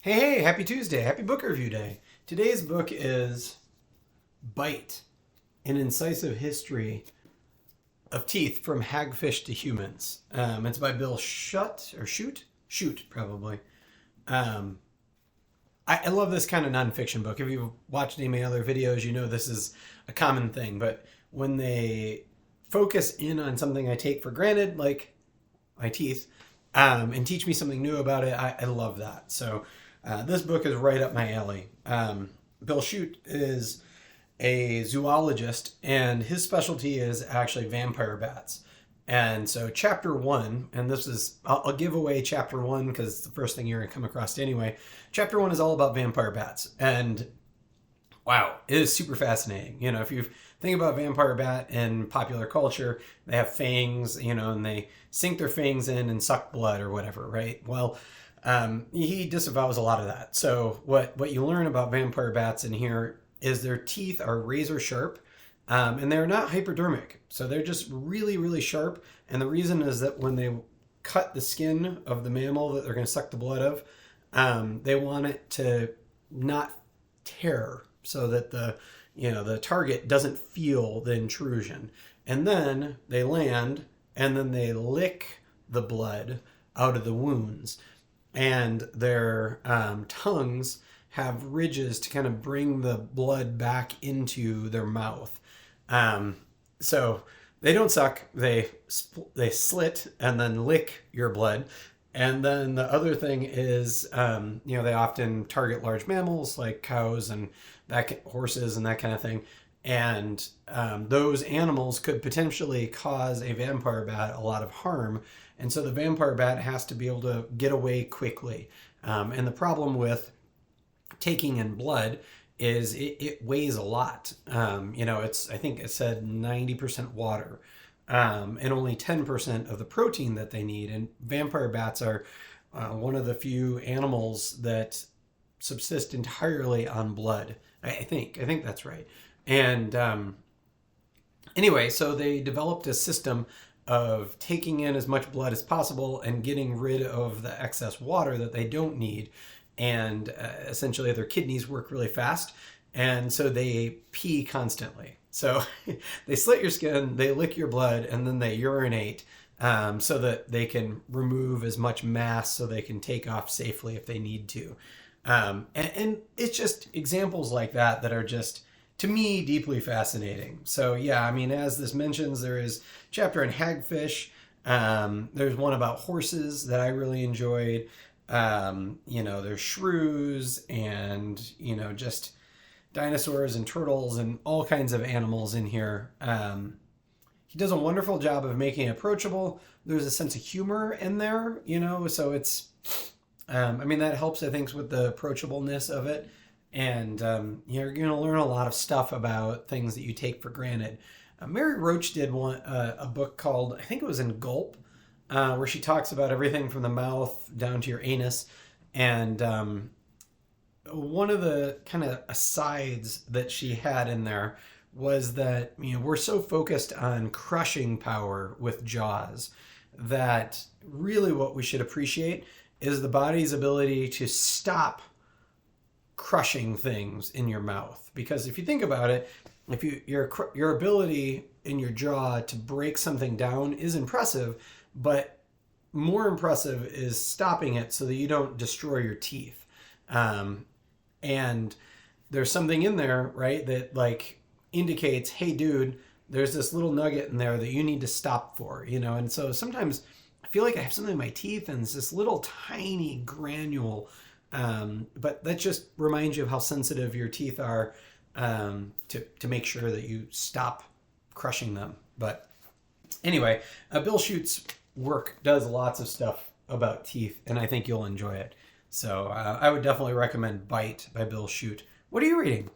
Hey, happy Tuesday. Happy book review day. Today's book is Bite, an Incisive History of Teeth from Hagfish to Humans. It's by Bill Schutt, or Schutt? Schutt, probably. I love this kind of nonfiction book. If you've watched any of my other videos, you know this is a common thing. But when they focus in on something I take for granted, like my teeth, and teach me something new about it, I love that. So this book is right up my alley. Bill Schutt is a zoologist, and his specialty is actually vampire bats. And so chapter one, and this is, I'll give away chapter one because it's the first thing you're going to come across anyway. Chapter one is all about vampire bats. And wow, it is super fascinating. You know, if you think about vampire bat in popular culture, they have fangs, you know, and they sink their fangs in and suck blood or whatever, right? Well, he disavows a lot of that. So what you learn about vampire bats in here is their teeth are razor sharp, and they're not hypodermic. So they're just really, really sharp. And the reason is that when they cut the skin of the mammal that they're going to suck the blood of, they want it to not tear so that the target doesn't feel the intrusion. And then they land and then they lick the blood out of the wounds. And their tongues have ridges to kind of bring the blood back into their mouth. So they don't suck, they slit and then lick your blood. And then the other thing is, they often target large mammals like cows and horses and that kind of thing. And those animals could potentially cause a vampire bat a lot of harm. And so the vampire bat has to be able to get away quickly. And the problem with taking in blood is it weighs a lot. I think it said 90% water, and only 10% of the protein that they need. And vampire bats are one of the few animals that subsist entirely on blood. I think that's right. And anyway, so they developed a system of taking in as much blood as possible and getting rid of the excess water that they don't need. And essentially their kidneys work really fast, and so they pee constantly. So they slit your skin, they lick your blood, and then they urinate so that they can remove as much mass so they can take off safely if they need to. And it's just examples like that are just, to me, deeply fascinating. So yeah, I mean, as this mentions, there is a chapter on hagfish. There's one about horses that I really enjoyed. There's shrews and, just dinosaurs and turtles and all kinds of animals in here. He does a wonderful job of making it approachable. There's a sense of humor in there, so it's, that helps, I think, with the approachableness of it. And you're going to learn a lot of stuff about things that you take for granted. Mary Roach did a book called, I think it was in Gulp, where she talks about everything from the mouth down to your anus. And one of the kind of asides that she had in there was that, we're so focused on crushing power with jaws that really what we should appreciate is the body's ability to stop crushing things in your mouth. Because if you think about it, if your ability in your jaw to break something down is impressive, but more impressive is stopping it so that you don't destroy your teeth. And there's something in there, right, that like indicates, hey dude, there's this little nugget in there that you need to stop for, and so sometimes I feel like I have something in my teeth and it's this little tiny granule, but that just reminds you of how sensitive your teeth are, to make sure that you stop crushing them. But anyway, Bill Schutt's work does lots of stuff about teeth, and I think you'll enjoy it. So I would definitely recommend Bite by Bill Schutt. What are you reading?